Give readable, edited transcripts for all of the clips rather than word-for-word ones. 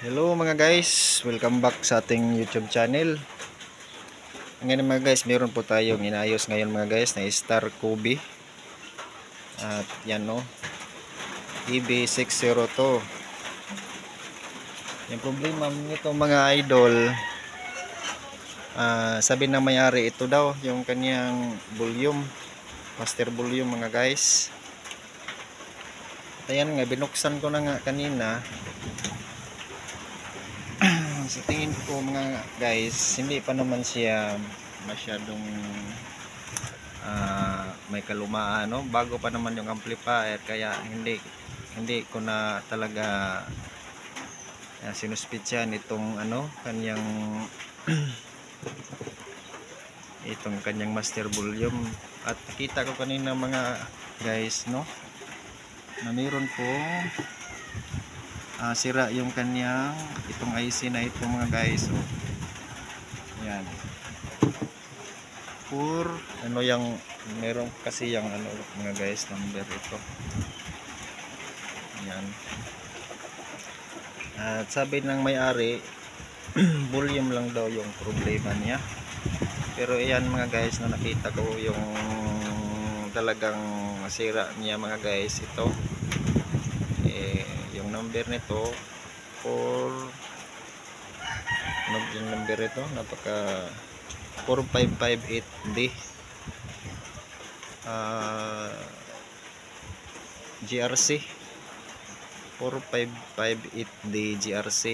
Hello mga guys, welcome back sa ating YouTube channel. Ngayon mga guys, meron po tayong inayos ngayon mga guys na Star Kobe. At yan no, EB602. Yung problema nito mga idol, sabi ng may-ari, ito daw yung kanyang volume, master volume mga guys. At ayan nga, binuksan ko na nga kanina. Sa tingin ko mga guys, hindi pa naman siya masyadong may kalumaan, no? Bago pa naman yung amplifier, kaya hindi ko na talaga sinuspityan itong kanyang itong kanyang master volume. At nakita ko kanina mga guys, no, na mayroon po sira yung kanyang itong IC na ito mga guys. So, yan. Yung meron kasi yung mga guys number ito. Yan. At sabi ng may-ari, volume lang daw yung problema niya. Pero ayan mga guys, na nakita ko yung talagang masira niya mga guys. Ito yung number nito yung number ito napaka 4558D GRC 4558D GRC.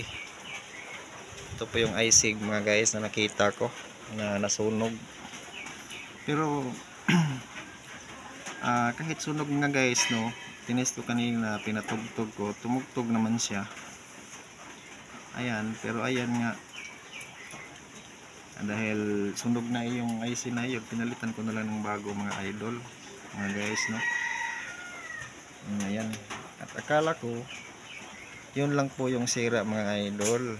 Ito po yung IC mga guys na nakita ko na nasunog. Pero kahit sunog nga guys, no, tinesto kanina, pinatugtog ko, tumugtog naman siya. Ayan, pero ayan nga, dahil sunog na yung IC na yun, pinalitan ko na lang ng bago mga idol, mga guys, no. Ayan, at akala ko yun lang po yung sira mga idol,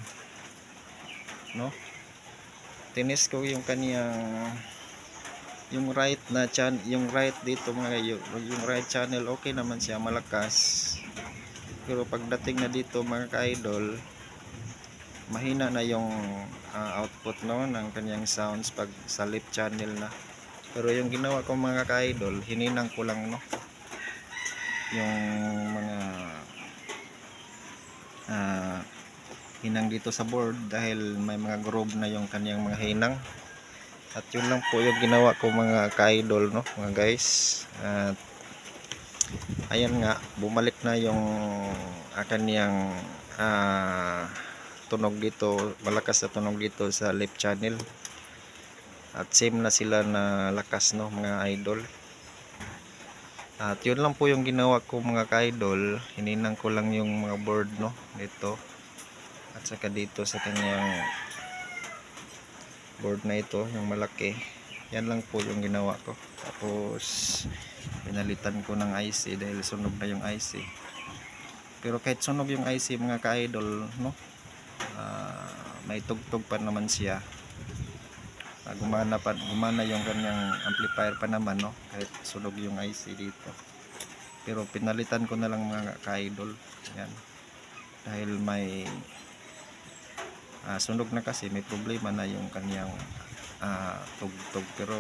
no. Tinis ko yung kaniyang yung right dito mga yung right channel, okay naman siya, malakas. Pero pagdating na dito mga ka-idol, mahina na yung output, no, ng kanyang sounds pag sa left channel na. Pero yung ginawa ko mga ka-idol, hininang ko lang, no, yung mga hinang dito sa board dahil may mga groove na yung kanyang mga hinang. At yun lang po yung ginawa ko mga ka-idol, no, mga guys. At ayan nga, bumalik na yung kanyang tunog dito, malakas na tunog dito sa left channel. At same na sila na lakas, no, mga idol. At yun lang po yung ginawa ko mga ka-idol, hininang ko lang yung mga board, no, dito at saka dito sa kanyang board na ito, yung malaki. Yan lang po yung ginawa ko. Tapos pinalitan ko ng IC dahil sunog na yung IC. Pero kahit sunog yung IC mga ka-idol, no, may tugtog pa naman siya. Gumana yung kanyang amplifier pa naman, no, kahit sunog yung IC dito. Pero pinalitan ko na lang mga ka-idol. Yan. Dahil may sunog na kasi, may problema na yung kanyang tugtog. Pero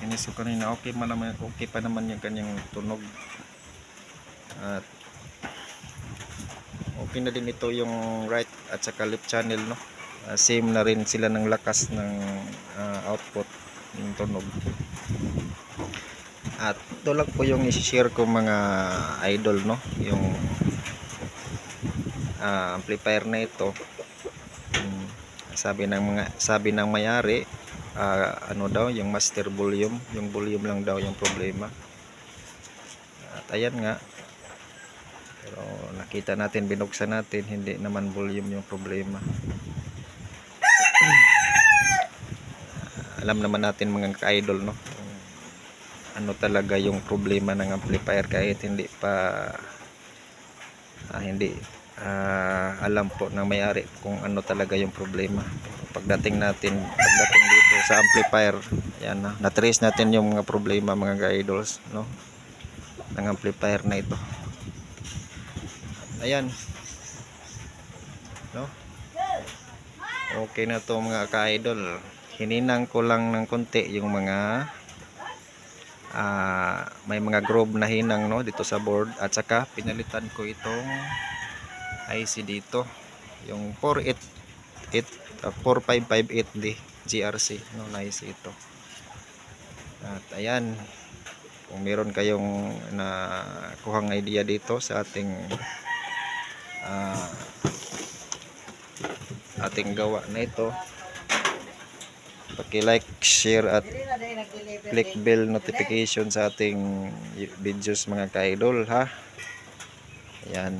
inis ko kanina, okay pa naman yung kanyang tunog. At okay na din ito yung right at saka left channel, no. Same na rin sila ng lakas ng output ng tunog. At ito lang po yung i-share ko mga idol, no, yung amplifier na ito. Sabi ng may-ari, daw yung master volume, yung volume lang daw yung problema. At ayan nga, pero nakita natin, binuksan natin, hindi naman volume yung problema. Alam naman natin mga ka-idol, no, ano talaga yung problema ng amplifier, kahit hindi alam po ng may-ari kung ano talaga yung problema. Pagdating dito sa amplifier, yan na trace natin yung mga problema mga ka-idols, no, ng amplifier na ito. Ayan, no? Okay na to mga ka-idol. Hininang ko lang ng konti yung mga may mga groove na hinang, no, dito sa board, at saka pinalitan ko itong IC dito, yung 4558D GRC, no, na IC ito. At ayan, kung meron kayong kuhang idea dito sa ating gawa na ito, paki-like, share at click bell notification sa ating videos mga ka-idol, ha. Ayan.